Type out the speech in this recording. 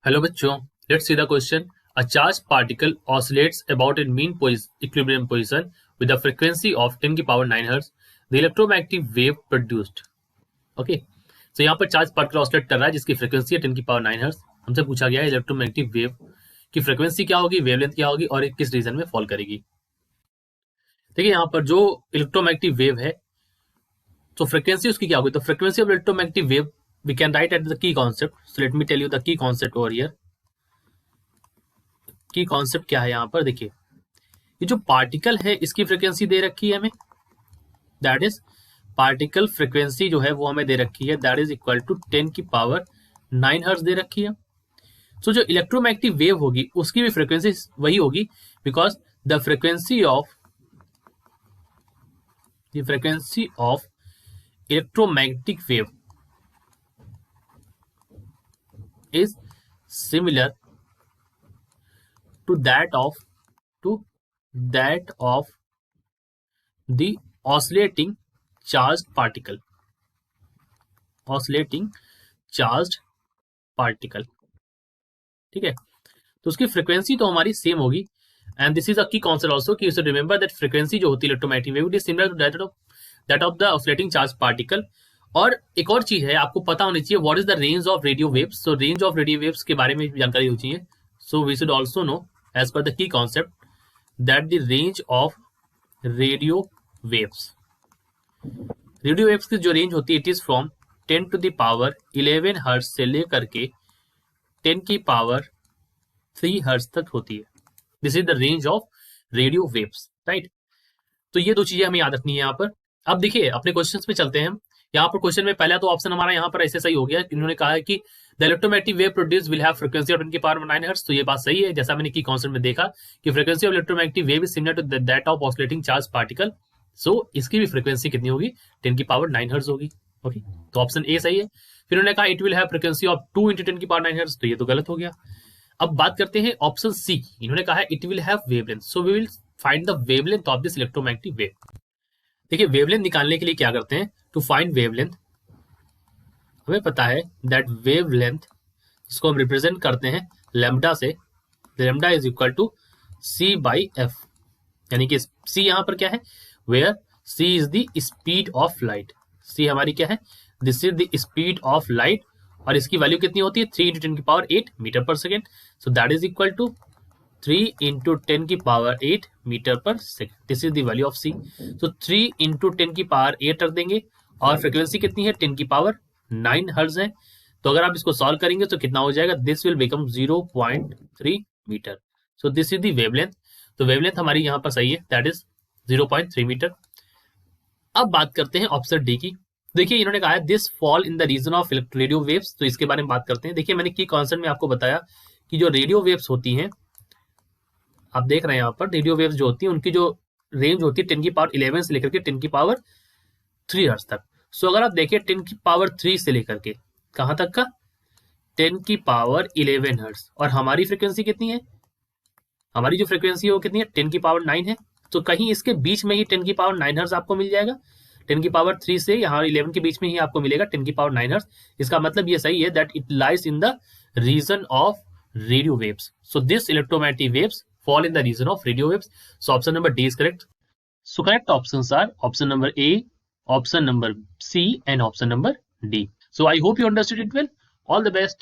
Hello बच्चों, let's see the question. A charged particle oscillates about in mean equilibrium position with a frequency of 10 की power 9 Hz. The electromagnetic wave produced. Okay. So यहाँ पर charge particle oscillate कर रहा है जिसकी frequency है 10 की पावर 9 Hz. हमसे पूछा गया है इलेक्ट्रोमैग्नेटिक वेव की फ्रीक्वेंसी क्या होगी, वेवलेंथ क्या होगी और किस रीजन में फॉल करेगी. देखिए यहाँ पर जो इलेक्ट्रोमैग्नेटिक वेव है तो फ्रीक्वेंसी उसकी क्या होगी, तो frequency of electromagnetic wave we can write at the key concept. So let me tell you the key concept over here. की कॉन्सेप्ट क्या है यहाँ पर देखिए, ये जो पार्टिकल है इसकी फ्रीक्वेंसी दे रखी है हमें, दैट इज पार्टिकल फ्रीक्वेंसी जो है वो हमें दे रखी है, दैट इज इक्वल टू 10 की पावर 9 हर्ट्ज दे रखी है. सो जो इलेक्ट्रोमैग्नेटिक वेव होगी उसकी भी फ्रीक्वेंसी वही होगी, because the frequency of electromagnetic wave is similar to that of the oscillating charged particle. ठीक है, तो उसकी फ्रीक्वेंसी तो हमारी सेम होगी. And this is a key concept also कि you should remember that frequency जो होती है electromagnetic wave it is similar to that of the oscillating charge particle. और एक और चीज है आपको पता होनी चाहिए, what is the range of radio waves. So range of radio waves के बारे में जानकारी होनी चाहिए. So we should also know as per the key concept that the range of radio waves की जो रेंज होती है it is from 10 to the power 11 hertz से लेकर के 10 की पावर 3 हर्ट्ज तक होती है. This is the range of radio waves, right. तो ये दो चीजें हमें याद रखनी है यहाँ पर. अब देखिए अपने क्वेश्चन पे चलते हैं. यहाँ पर क्वेश्चन में पहला तो ऑप्शन हमारा यहाँ पर ऐसे सही हो गया. इन्होंने कहा है कि the electromagnetic wave produce will have frequency of 10 की पावर 9 हर्ट्ज. तो ये बात सही है, जैसा मैंने की कॉन्सेप्ट में देखा कि frequency of electromagnetic wave is similar to that of oscillating charge particle. So इसकी भी फ्रीक्वेंसी कितनी होगी, 10 की पावर 9 हर्ट्ज होगी. ओके, तो ऑप्शन ए सही है. फिर उन्होंने कहा it will have frequency of 2 × 10 की पावर 9 हर्ट्ज. तो ये तो गलत हो गया. अब बात करते हैं ऑप्शन सी. इन्होंने कहा है it will have wavelength. So we will find the wavelength of this electromagnetic wave. देखिए वेवलेंथ निकालने के लिए क्या करते हैं, टू फाइंड वेवलेंथ हमें पता है दैट वेवलेंथ इसको हम रिप्रेजेंट करते हैं लैम्डा से. Lambda is equal to C by F, यानी कि सी यहां पर क्या है, where C is the speed of light. C हमारी क्या है, this is the speed of light. और इसकी वैल्यू कितनी होती है, 3 × 10 की power 8 metre per second. So that is equal to 3 × 10 की power 8 metre per second. This is the value of C. So 3 × 10 की पावर 8 रख देंगे और फ्रिक्वेंसी कितनी है, 10 की पावर 9 हर्ट्ज है. तो अगर आप इसको सॉल्व करेंगे तो कितना हो जाएगा, this will become 0.3 metre. So this is the wavelength. तो वेवलेंथ हमारी यहाँ पर सही है, दैट इज 0.3 मीटर. अब बात करते हैं ऑप्शन डी की. देखिए इन्होंने कहा है this fall in the region of radio waves. तो इसके बारे में बात करते हैं. देखिए मैंने की कॉन्सेप्ट में आपको बताया कि जो रेडियो वेव्स होती हैं, आप देख रहे हैं यहाँ पर रेडियो वेव्स जो होती है उनकी जो रेंज होती है 10 की पावर 11 से लेकर के 10 की पावर 3 हर्ट्ज तक. सो अगर आप देखें 10 की पावर 3 से लेकर के कहां तक का, 10 की पावर 11 हर्ट्ज. और हमारी फ्रीक्वेंसी कितनी है, हमारी जो फ्रीक्वेंसी है वो कितनी है, 10 की पावर 9 है. तो कहीं इसके बीच में ही 10 की पावर 9 हर्ट्ज आपको मिल जाएगा. 10 की पावर 3 से यहाँ 11 के बीच में ही आपको मिलेगा 10 की पावर 9 हर्ट्ज. इसका मतलब ये सही है that it lies in the region of radio waves. So this electromagnetic waves fall in the region of radio waves. So option number D is correct. So correct options are option number A, option number C and option number D. So I hope you understood it well. All the best.